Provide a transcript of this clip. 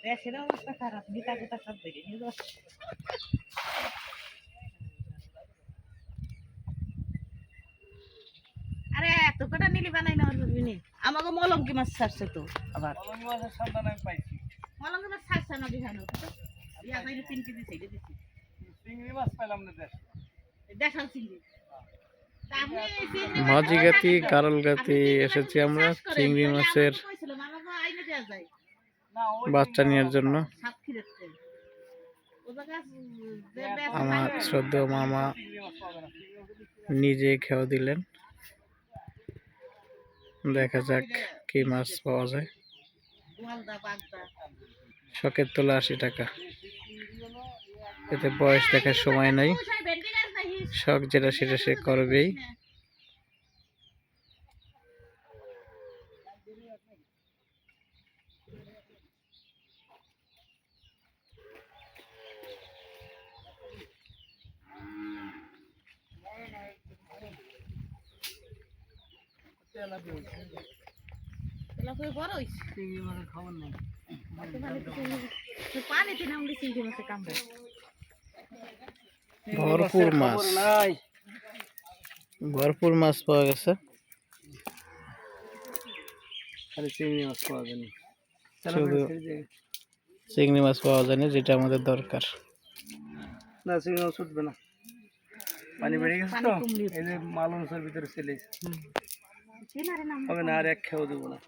দেশের অবস্থা খারাপ, নিতা কোথা সব দেখে নিয়ে যাচ্ছে। আরে এত কটা নিলি বানাই না পারবি। আমাকে মলঙ্কি মাছ ছাড়ছে তো আবার। মলঙ্কি মাছের সন্ধান আমি পাইছি। মলঙ্কি মাছ ছাড়ছে না বিহানো। ইয়া তাইলে 3 কেজি ছেড়ে দিছি। চিংড়ি মাছ পাইলাম না দেশ। দেশাল চিংড়ি। মাঝিগাতি কারলগাতি এসেছি আমরা চিংড়ি মাছের বাচ্চা নেওয়ার জন্য। আমার শ্রদ্ধেয় মামা নিজে খেয়ে দিলেন। দেখা যাক কি মাছ পাওয়া যায়। শখের তোলা 80 টাকা। এতে বয়স দেখার সময় নাই, শখ যেটা সেটা সে করবেই। ভরপুর মাছ, ভরপুর মাছ পাওয়া গেছে। চিংড়ি মাছ পাওয়া যায়নি, চিংড়ি মাছ পাওয়া যায়নি যেটা আমাদের দরকার। না চিংড়ি মাছ উঠবে না, পানি বেড়ে গেছে তো, এই যে মাল মাছের ভিতরে চলে হবে না, আর এক খেয়েও দেবো না।